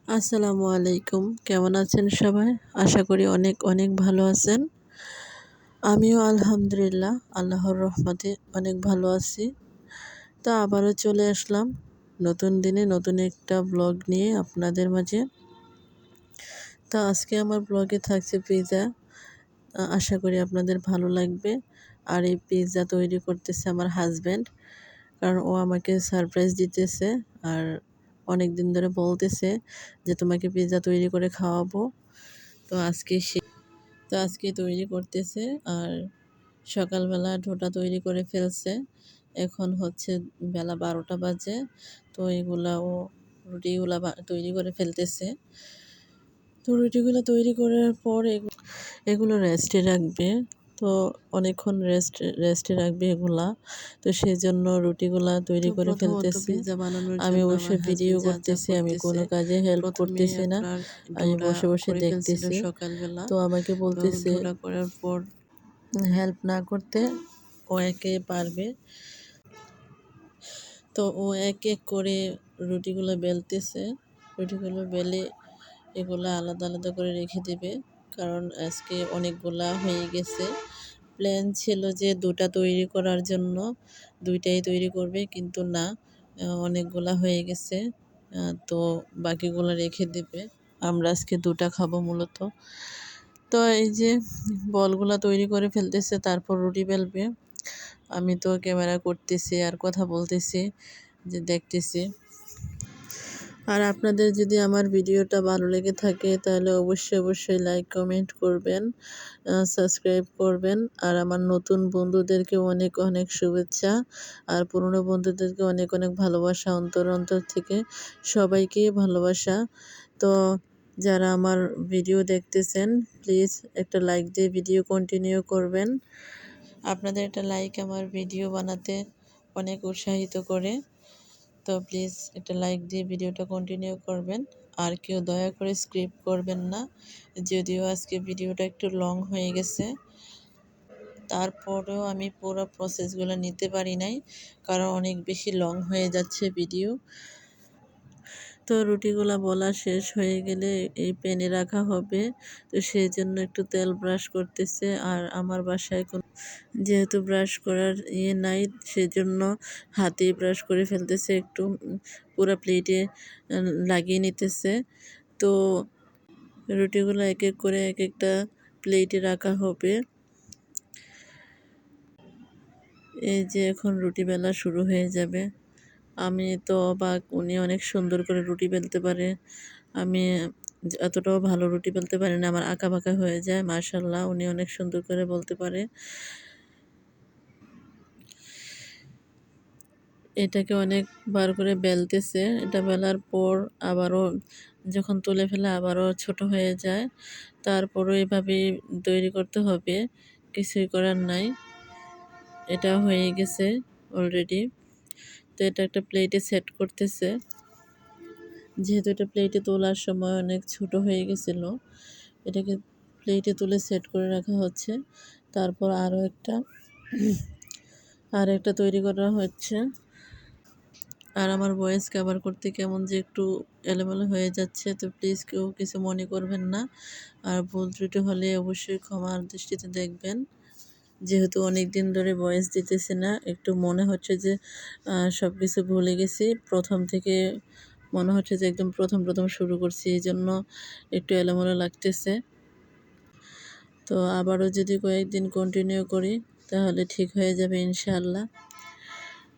আসসালামু আলাইকুম। কেমন আছেন সবাই? আশা করি অনেক অনেক ভালো আছেন। আমিও আলহামদুলিল্লাহ আল্লাহর রহমতে অনেক ভালো আছি। তো আবারও চলে আসলাম নতুন দিনে নতুন একটা ব্লগ নিয়ে আপনাদের মাঝে। তো আজকে আমার ব্লগে থাকছে পিৎজা। আশা করি আপনাদের ভালো লাগবে। আর এই পিৎজা তৈরি করতেছে আমার হাসব্যান্ড। কারণ ও আমাকে সারপ্রাইজ দিতেছে। আর অনেক দিন ধরে বলতেছে যে তোমাকে পিৎজা তৈরি করে খাওয়াবো। তো আজকে তৈরি করতেছে। আর সকালবেলা ডোটা তৈরি করে ফেলছে। এখন হচ্ছে বেলা 12টা বাজে। তো ও রুটিগুলা তৈরি করে ফেলতেছে। তো রুটিগুলো তৈরি করার পর এগুলো রেস্টে রাখবে। তো অনেকক্ষণ রেস্টে রাখবে এগুলা। তো সেজন্য রুটিগুলা তৈরি করে ফেলতেছি। আমি অবশ্যই ভিডিও করতেছি, আমি কোনো কাজে হেল্প করতেছি না। আমি বসে বসে দেখতেছি। তো আমাকে বলতেছে করার পর হেল্প না করতে ও একে পারবে। তো ও এক এক করে রুটিগুলো বেলতেছে। রুটিগুলো বেলে এগুলো আলাদা আলাদা করে রেখে দেবে। কারণ আজকে অনেকগুলা হয়ে গেছে। প্ল্যান ছিল যে 2টা তৈরি করার জন্য 2টাই তৈরি করবে, কিন্তু না, অনেকগুলা হয়ে গেছে। তো বাকিগুলো রেখে দেবে। আমরা আজকে 2টা খাবো মূলত। তো এই যে বলগুলা তৈরি করে ফেলতেছে, তারপর রুটি বেলবে। আমি তো ক্যামেরা করতেছি আর কথা বলতেছি, যে দেখতেছি। আর আপনাদের যদি আমার ভিডিওটা ভালো লেগে থাকে তাহলে অবশ্যই লাইক কমেন্ট করবেন, সাবস্ক্রাইব করবেন। আর আমার নতুন বন্ধুদেরকে অনেক অনেক শুভেচ্ছা। আর পুরনো বন্ধুদেরকে অনেক অনেক ভালোবাসা, অন্তর থেকে সবাইকে ভালোবাসা। তো যারা আমার ভিডিও দেখতেছেন প্লিজ একটা লাইক দিয়ে ভিডিও কন্টিনিউ করবেন। আপনাদের একটা লাইক আমার ভিডিও বানাতে অনেক উৎসাহিত করে। তো প্লিজ একটা লাইক দিয়ে ভিডিওটা কন্টিনিউ করবেন। আর কেউ দয়া করে স্কিপ করবেন না। যদিও আজকে ভিডিওটা একটু লং হয়ে গেছে, তারপরেও আমি পুরো প্রসেসগুলো নিতে পারি নাই, কারণ অনেক বেশি লং হয়ে যাচ্ছে ভিডিও। তো রুটিগুলা বলা শেষ হয়ে গেলে এই প্যানে রাখা হবে। তো সেই জন্য একটু তেল ব্রাশ করতেছে। আর আমার বাসায় যেহেতু ব্রাশ করার নাই, সেজন্য হাতেই ব্রাশ করে ফেলতেছে, একটু পুরো প্লেটে লাগিয়ে নিতেছে। তো রুটিগুলো এক এক করে এক একটা প্লেটে রাখা হবে। এই যে এখন রুটি বেলা শুরু হয়ে যাবে। আমি তো অবাক, উনি অনেক সুন্দর করে রুটি বেলতে পারে। আমি এতটাও ভালো রুটি বেলতে পারি না, আমার আঁকা হয়ে যায়। মাশাআল্লাহ, উনি অনেক সুন্দর করে বলতে পারে। এটাকে অনেকবার করে বেলতেছে। এটা বেলার পর আবারও যখন তুলে ফেলে আবারও ছোট হয়ে যায়। তারপরও এভাবেই তৈরি করতে হবে, কিছুই করার নাই। এটা হয়ে গেছে অলরেডি। তো এটা একটা প্লেটে সেট করতেছে। যেহেতু এটা প্লেটে তোলার সময় অনেক ছোট হয়ে গেছিলো, এটাকে প্লেটে তুলে সেট করে রাখা হচ্ছে। তারপর আর একটা তৈরি করা হচ্ছে। আর আমার ভয়েস কভার করতে কেমন যে একটু এলোমেলো হয়ে যাচ্ছে, তো প্লিজ কেউ কিছু মনে করবেন না। আর ভুল ত্রুটি হলে অবশ্যই ক্ষমার দৃষ্টিতে দেখবেন। যেহেতু অনেক দিন ধরে ভয়েস দিতেছি না, একটু মনে হচ্ছে যে সব কিছু ভুলে গেছি। প্রথম থেকে মনে হচ্ছে যে একদম প্রথম শুরু করছি, এই জন্য একটু এলোমেলো লাগতেছে। তো আবারও যদি কয়েকদিন কন্টিনিউ করি তাহলে ঠিক হয়ে যাবে ইনশাআল্লাহ।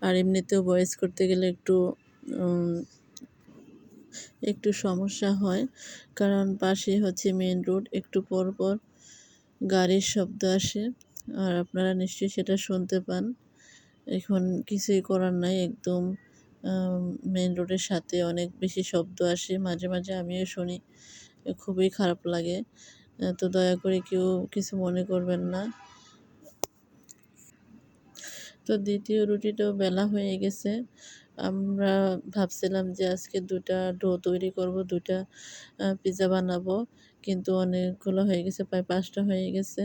আর এমনিতেও ভয়েস করতে গেলে একটু সমস্যা হয়, কারণ পাশে হচ্ছে মেইন রোড, একটু পর গাড়ির শব্দ আসে। আর আপনারা নিশ্চয়ই সেটা শুনতে পান। এখন কিছুই করার নাই, একদম মেইন রোডের সাথে অনেক বেশি শব্দ আসে, মাঝে মাঝে আমিও শুনি, খুবই খারাপ লাগে। তো দয়া করে কেউ কিছু মনে করবেন না। তো দ্বিতীয় রুটিটাও বেলা হয়ে গেছে। আমরা ভাবছিলাম যে আজকে 2টা ডো তৈরি করব, 2টা পিৎজা বানাবো, কিন্তু অনেকগুলো হয়ে গেছে, প্রায় 5টা হয়ে গেছে।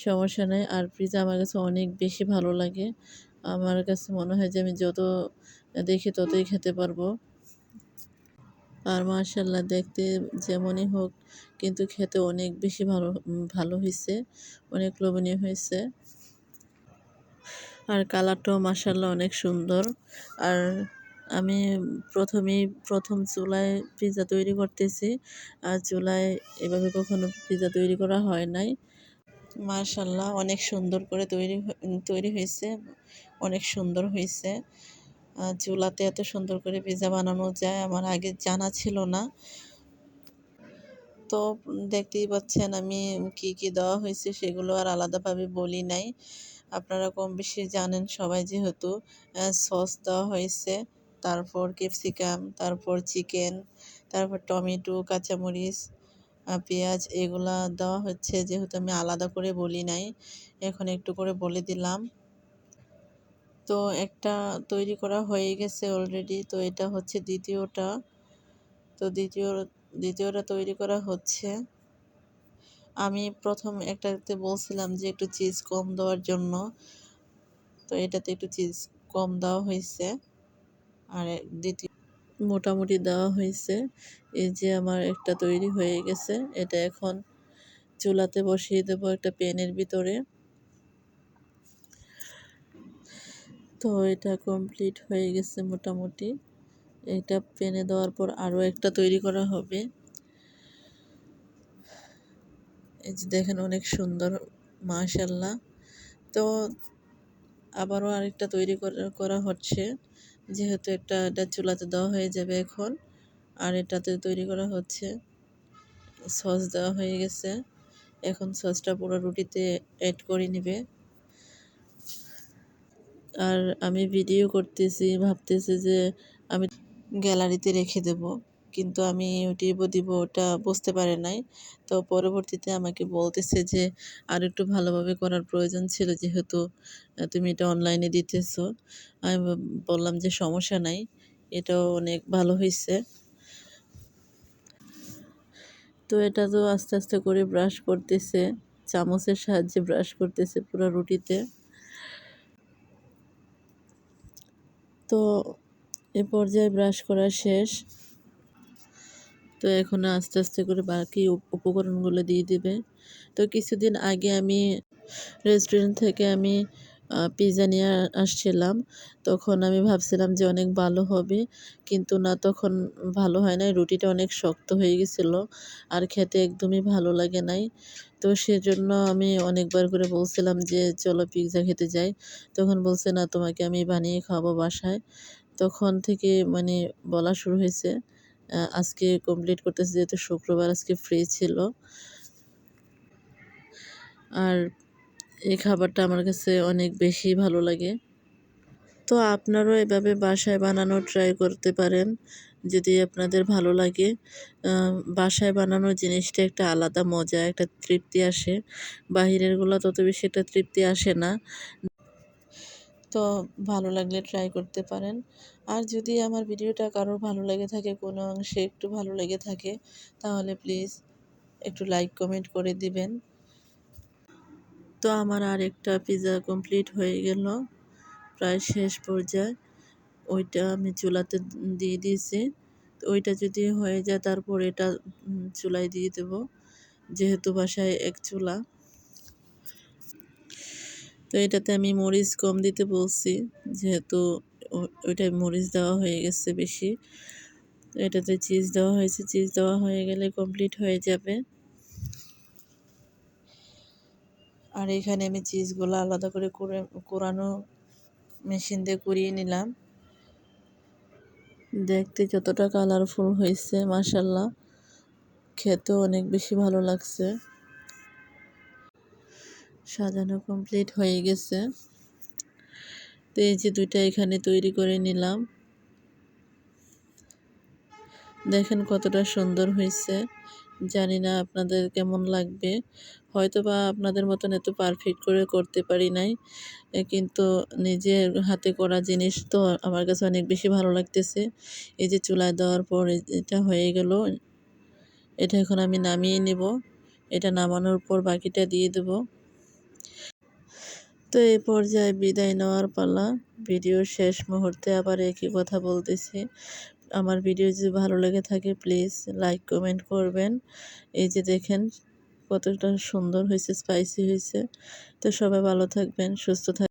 সমস্যা নাই। আর পিৎজা আমার কাছে অনেক বেশি ভালো লাগে। আমার কাছে মনে হয় যে আমি যত দেখি ততই খেতে পারবো। আর মাশাআল্লাহ দেখতে যেমনই হোক কিন্তু খেতে অনেক বেশি ভালো হইছে, অনেক লোভনীয় হয়েছে। আর কালারটাও মাশাআল্লাহ অনেক সুন্দর। আর আমি প্রথম চুলায় পিজ্জা তৈরি করতেছি। আর চুলায় এভাবে কখনো পিজ্জা তৈরি করা হয় নাই। মাশাআল্লাহ অনেক সুন্দর করে তৈরি হয়েছে, অনেক সুন্দর হয়েছে। চুলাতে এত সুন্দর করে পিজ্জা বানানো যায় আমার আগে জানা ছিল না। তো দেখতেই পাচ্ছেন আমি কি দেওয়া হয়েছে সেগুলো আর আলাদাভাবে বলি নাই। আপনারা কম বেশি জানেন সবাই যেহেতু। সস দেওয়া হয়েছে, তারপর ক্যাপসিকাম, তারপর চিকেন, তারপর টমেটো, কাঁচামরিচ, পেঁয়াজ এগুলা দেওয়া হচ্ছে যেহেতু আমি আলাদা করে বলি নাই। এখন একটু করে বলে দিলাম। তো একটা তৈরি করা হয়ে গেছে অলরেডি। তো এটা হচ্ছে দ্বিতীয়টা। তো দ্বিতীয়টা তৈরি করা হচ্ছে। আমি প্রথম একটাতে বলছিলাম যে একটু চিজ কম দেওয়ার জন্য। তো এটাতে একটু চিজ কম দেওয়া হয়েছে। আর দ্বিতীয় মোটামুটি দেওয়া হয়েছে। এই যে আমার একটা তৈরি হয়ে গেছে। এটা এখন চুলাতে বসিয়ে দেব একটা প্যানের ভিতরে। তো এটা কমপ্লিট হয়ে গেছে মোটামুটি। এটা প্যানে দেওয়ার পর আরও একটা তৈরি করা হবে। এই যে দেখেন অনেক সুন্দর মাশাআল্লাহ। তো আবারও আরেকটা তৈরি করা হচ্ছে। যেহেতু এটা চুলাতে দেওয়া হয়ে যাবে এখন। আর এটাতে তৈরি করা হচ্ছে। সস দেওয়া হয়ে গেছে। এখন সসটা পুরো রুটিতে এড করে নিবে। আর আমি ভিডিও করতেছি ভাবতেছি যে আমি গ্যালারিতে রেখে দেব। কিন্তু আমি ইউটিউবে দিব ওটা বুঝতে পারে নাই। তো পরবর্তীতে আমাকে বলতেছে যে আরেকটু ভালোভাবে করার প্রয়োজন ছিল যেহেতু তুমি এটা অনলাইনে দিতেছো। আমি বললাম যে সমস্যা নাই। এটাও অনেক ভালো হইছে। তো এটা তো আস্তে, আস্তে করে ব্রাশ করতেছে। চামচের সাহায্যে ব্রাশ করতেছে পুরা রুটিতে। তো এ পর্যায়ে ব্রাশ করা শেষ। তো এখন আস্তে, আস্তে করে বাকি উপকরণগুলো দিয়ে দিবে। তো কিছুদিন আগে আমি রেস্টুরেন্ট থেকে আমি পিজ্জা নিয়ে আসছিলাম। তখন আমি ভাবছিলাম যে অনেক ভালো হবে। কিন্তু না তখন ভালো হয় নাই। রুটিটা অনেক শক্ত হয়ে গেছিল। আর খেতে একদমই ভালো লাগে নাই। তো সেজন্য আমি অনেকবার করে বলছিলাম যে চলো পিজ্জা খেতে যাই। তখন বলছে না তোমাকে আমি বানিয়ে খাওয়াবো বাসায়। তখন থেকে মানে বলা শুরু হয়েছে। আজকে কমপ্লিট করতেছি যেহেতু শুক্রবার আজকে ফ্রি ছিল। আর এই খাবারটা আমার কাছে অনেক বেশি ভালো লাগে। তো আপনারাও এভাবে বাসায় বানানোর ট্রাই করতে পারেন যদি আপনাদের ভালো লাগে। বাসায় বানানো জিনিসটা একটা আলাদা মজা, একটা তৃপ্তি আসে। বাহিরেরগুলো তত বেশি একটা তৃপ্তি আসে না। তো ভালো লাগলে ট্রাই করতে পারেন। আর যদি আমার ভিডিওটা কারোর ভালো লেগে থাকে, কোনো অংশে একটু ভালো লেগে থাকে, তাহলে প্লিজ একটু লাইক কমেন্ট করে দিবেন। তো আমার আরেকটা পিজ্জা কমপ্লিট হয়ে গেল। প্রায় শেষ পর্যায়ে। ওইটা আমি চুলাতে দিয়ে দিয়েছি। তো ওইটা যদি হয়ে যায় তারপর এটা চুলায় দিয়ে দেব। যেহেতু বাসায় এক চুলা। তো এটাতে আমি মরিচ কম দিতে বলছি। যেহেতু ওইটায় মরিচ দেওয়া হয়ে গেছে বেশি। তো এটাতে চিজ দেওয়া হয়েছে। চিজ দেওয়া হয়ে গেলে কমপ্লিট হয়ে যাবে। আর এখানে আমি চিজগুলো আলাদা করে কোরানো মেশিন দিয়ে কুড়িয়ে নিলাম। দেখতে যতটা কালারফুল হয়েছে মাশাআল্লাহ, খেতেও অনেক বেশি ভালো লাগছে। সাজানো কমপ্লিট হয়ে গেছে। তো এই যে দুইটা এখানে তৈরি করে নিলাম। দেখেন কতটা সুন্দর হয়েছে। জানি না আপনাদের কেমন লাগবে। হয়তোবা আপনাদের মতন এত পারফেক্ট করে করতে পারি নাই। কিন্তু নিজের হাতে করা জিনিস তো আমার কাছে অনেক বেশি ভালো লাগতেছে। এই যে চুলায় দেওয়ার পর এটা হয়ে গেল। এটা এখন আমি নামিয়ে নেব। এটা নামানোর পর বাকিটা দিয়ে দেব। তো এই পর্যায়ে বিদায় নেওয়ার পালা। ভিডিওর শেষ মুহূর্তে আবার একই কথা বলতেছি। আমার ভিডিও যদি ভালো লেগে থাকে প্লিজ লাইক কমেন্ট করবেন। এই যে দেখেন কতটা সুন্দর হয়েছে, স্পাইসি হয়েছে। তো সবাই ভালো থাকবেন, সুস্থ থাকবেন।